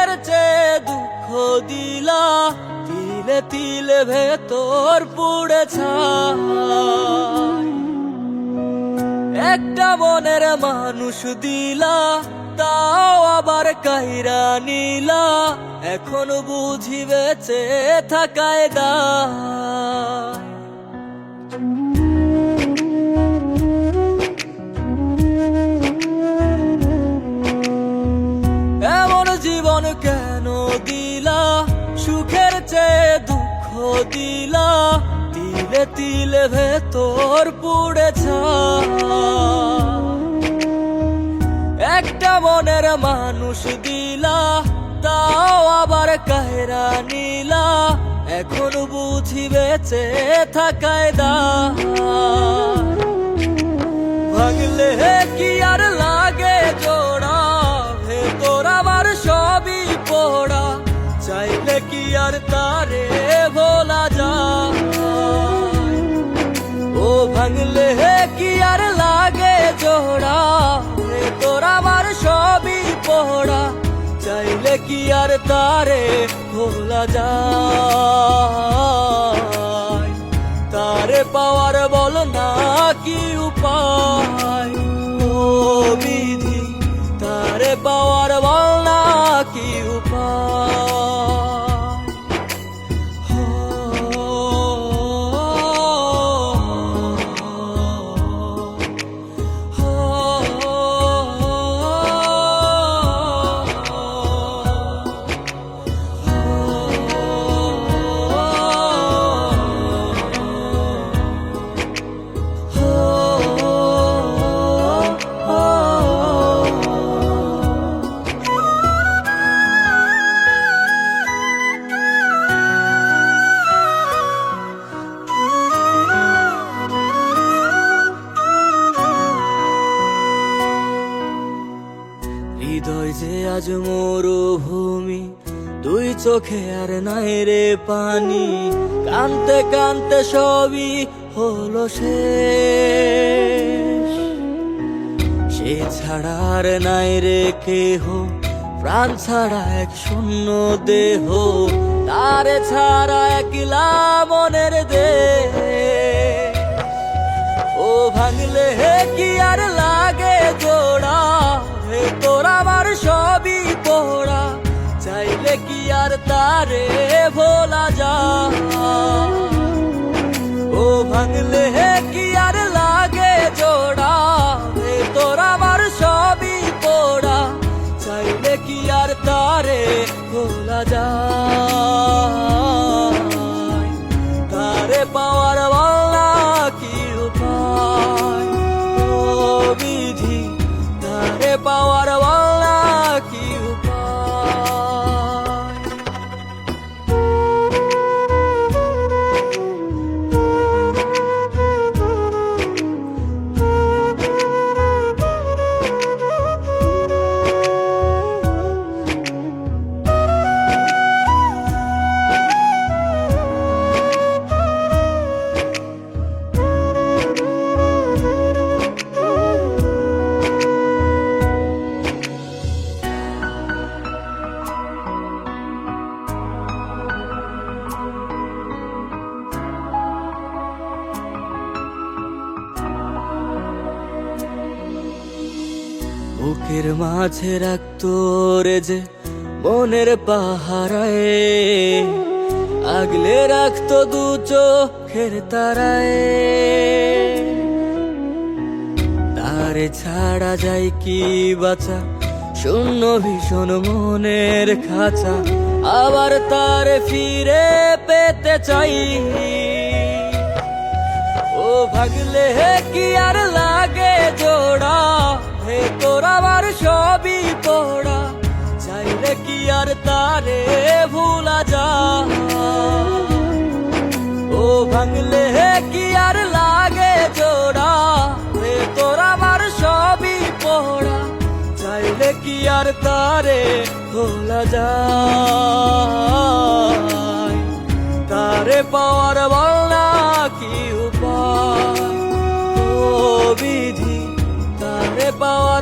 সুখের চেয়ে দুঃখ দিলা, তিলে তিলে ভেতর পুড়ে ছাই। একটা মনের মানুষ দিলা, তাও আবার কাইরা নিলা, এখন বুঝি বেঁচে থাকায় দায়। এমন জীবন কেন দিলা, সুখের চেয়ে দুঃখ দিলা, তিলে তিলে ভেতর পুড়ে ছাই। একটা মনের মানুষ দিলা, তাও আবার কাহেরা নিলা, এখন বুঝি বেঁচে থাকায় দায়। ভাঙলে কি আর লাগে জোড়া, ভেতর আমার সবই পোড়া, চাইলে কি আর তারে ভোলা যায়। ও ভাঙলে কি আর লাগে জোড়া, ভেতর আমার সবই পোড়া, চাইলে কি আর তারে ভোলা যায়। তারে পাওয়ার বল না কি উপায়, ও বিধি তারে পাওয়ার বল না কি উপায়। হৃদয় যে আজ মরুভূমি, দুই চোখে আর নাই রে পানি, কানতে কানতে সবই হলো শেষ। সে ছাড়া আর নাই রে কেহ, প্রাণ ছাড়া এক শূন্য দেহ, তারে ছাড়া একলা মনের দেহ। ও ভাঙলে কি আর লাগে জোড়া, ভেতর আমার সবই পোড়া, চাইলে কি আর তারে ভোলা যায়। ও ভাঙলে কি আর লাগে জোড়া, ভেতর আমার সবই পোড়া, চাইলে কি আর তারে ভোলা যায়। তারে পাওয়ার বলা কি উপায়, ও বিধি তারে পাওয়ার বলা কি উপায়। বুকের মাঝে রাখতো রে যে মনের পাহারায়, আগলে রাখতো দু চোখের তারায়। তারে ছাড়া যায় কি বাঁচা, শূন্য ভীষণ মনের খাঁচা, আবার তারে ফিরে পেতে চাই। ও ভাগলে কি আর লাগে জোড়া, ভেতর আমার সবই পোড়া, চাইলে কি আর তারে ভুলা যায়। ও ভাঙলে কি আর লাগে জোড়া, ভেতর আমার সবই পোড়া, চাইলে কি আর তারে ভোলা যায়। তারে পাওয়ার বল না কি উপায়, ও বিধি তারে পাওয়ার